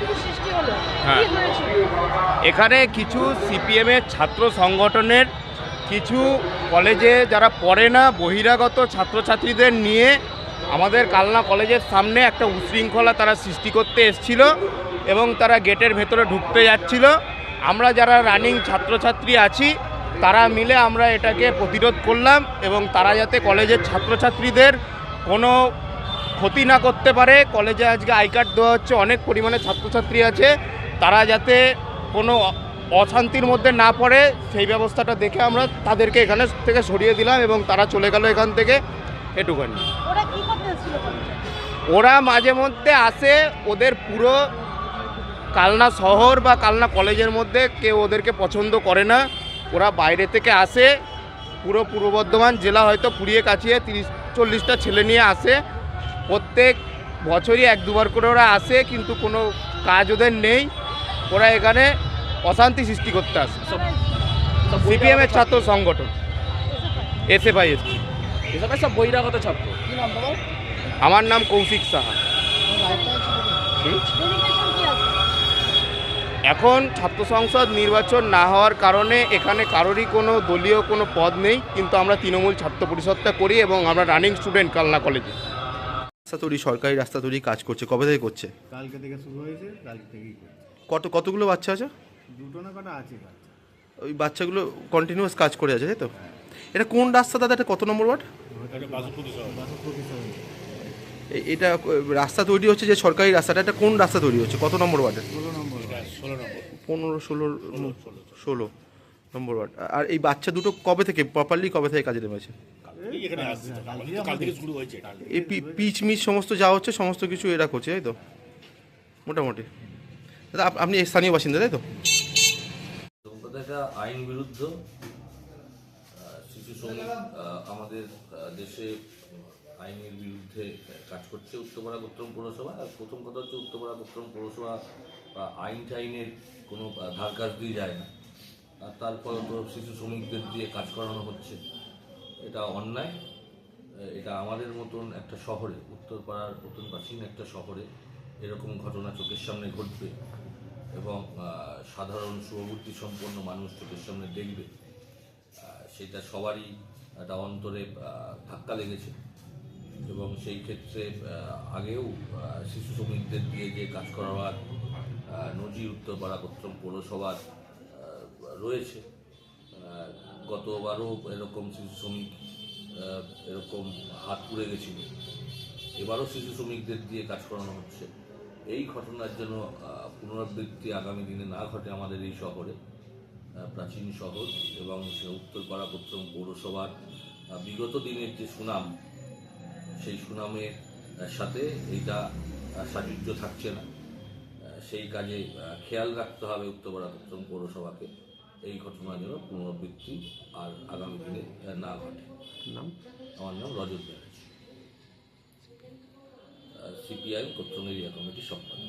পরিস্থিতি সৃষ্টি হলো, হ্যাঁ। কি হয়েছিল? এখানে কিছু সিপিএমের ছাত্র সংগঠনের কিছু কলেজে যারা পড়ে না বহিরাগত ছাত্রছাত্রীদের নিয়ে আমাদের কালনা কলেজের সামনে একটা উশৃঙ্খলা তারা সৃষ্টি করতে এসেছিল এবং তারা গেটের ভেতরে ঢুকতে যাচ্ছিল। আমরা যারা রানিং ছাত্রছাত্রী আছি তারা মিলে আমরা এটাকে প্রতিরোধ করলাম এবং তারা যাতে কলেজের ছাত্রছাত্রীদের কোনো ক্ষতি না করতে পারে। কলেজে আজকে আই কার্ড দেওয়া হচ্ছে, অনেক পরিমাণে ছাত্রছাত্রী আছে, তারা যাতে কোনো অশান্তির মধ্যে না পড়ে সেই ব্যবস্থাটা দেখে আমরা তাদেরকে এখানে থেকে সরিয়ে দিলাম এবং তারা চলে গেল এখান থেকে। এটুকুনি। ওরা কি করতে এসেছিল কলেজে? ওরা মাঝে মধ্যে আসে, ওদের পুরো কালনা শহর বা কালনা কলেজের মধ্যে কেউ ওদেরকে পছন্দ করে না। ওরা বাইরে থেকে আসে, পুরো পূর্ব বর্ধমান জেলা হয়তো পুড়িয়ে কাছিয়ে 30-40টা ছেলে নিয়ে আসে। প্রত্যেক বছরই 1-2বার করে ওরা আসে, কিন্তু কোনো কাজ ওদের নেই। ওরা এখানে অশান্তি সৃষ্টি করতে আসে। সিপিএমের ছাত্র সংগঠন এসএফআই এসপি। এসব সব বহিরাগত ছাত্র। কি নাম তোমার? আমার নাম কৌশিক সাহা। ডেলিগেশন কি আছে? এখন ছাত্র সংসদ নির্বাচন না হওয়ার কারণে এখানে কারোরই কোনো দলীয় কোনো পদ নেই, কিন্তু আমরা তৃণমূল ছাত্র পরিষদটা করি এবং আমরা রানিং স্টুডেন্ট কালনা কলেজে। রাস্তা তৈরি, সরকারি রাস্তা তৈরি কাজ করছে, কবে থেকে করছে? কালকে থেকে শুরু হয়েছে, কালকে থেকেই করছে। কতগুলো বাচ্চা আছে? দুটো না কটা আছে বাচ্চা। ওই বাচ্চাগুলো কন্টিনিউয়াস কাজ করে আছে, তাই তো? এটা কোন রাস্তা দাদা? এটা কত নম্বর ওয়ার্ড? এটা রাস্তা তৈরি হচ্ছে যে সরকারি রাস্তাটা, এটা কোন রাস্তা তৈরি হচ্ছে? কত নম্বর ওয়ার্ডে? 16 নম্বর। 16 নম্বর ওয়ার্ড। আর এই বাচ্চা দুটো কবে থেকে কাজে নেমেছে? এই পিচ মিচ সমস্ত যা হচ্ছে সমস্ত কিছু এরা করছে, তাই তো? মোটামুটি দাদা আপনি স্থানীয় বাসিন্দা, তাই তো? এটা আইন বিরুদ্ধ। শিশু শ্রমিক আমাদের দেশে আইনের বিরুদ্ধে কাজ করছে উত্তরপাড়া গোত্রম পৌরসভা। আর প্রথম কথা হচ্ছে উত্তরপাড়া গোত্রম পৌরসভা বা আইন টাইনের কোনো ধার কাজ দিয়ে যায় না। আর তারপর তো শিশু শ্রমিকদের দিয়ে কাজ করানো হচ্ছে, এটা অন্যায়। এটা আমাদের মতন একটা শহরে, উত্তরপাড়ার মতন প্রাচীন একটা শহরে এরকম ঘটনা চোখের সামনে ঘটবে এবং সাধারণ শুভবুদ্ধি সম্পন্ন মানুষ চোখের সামনে দেখবে, সেটা সবারই একটা অন্তরে ধাক্কা লেগেছে। এবং সেই ক্ষেত্রে আগেও শিশু শ্রমিকদের দিয়ে যে কাজ করাবার নজির উত্তরপাড়া গোত্রম পৌরসভার রয়েছে। গতবারও এরকম শিশু শ্রমিক এরকম হাত পুড়ে গেছিল, এবারও শিশু শ্রমিকদের দিয়ে কাজ করানো হচ্ছে। এই ঘটনার জন্য পুনরাবৃত্তি আগামী দিনে না ঘটে আমাদের এই শহরে, প্রাচীন শহর এবং সে উত্তরপাড়া গোত্রম পৌরসভার বিগত দিনের যে সুনাম, সেই সুনামের সাথে এইটা সাযুজ্য থাকছে না। সেই কাজে খেয়াল রাখতে হবে উত্তরপাড়া গোত্রম পৌরসভাকে, এই ঘটনা যেন পুনরাবৃত্তি আর আগামী দিনে না ঘটে। নাম? আমার নাম রজত ব্যানার্জি, সিপিআই গোত্রম এরিয়া কমিটির সম্পাদক।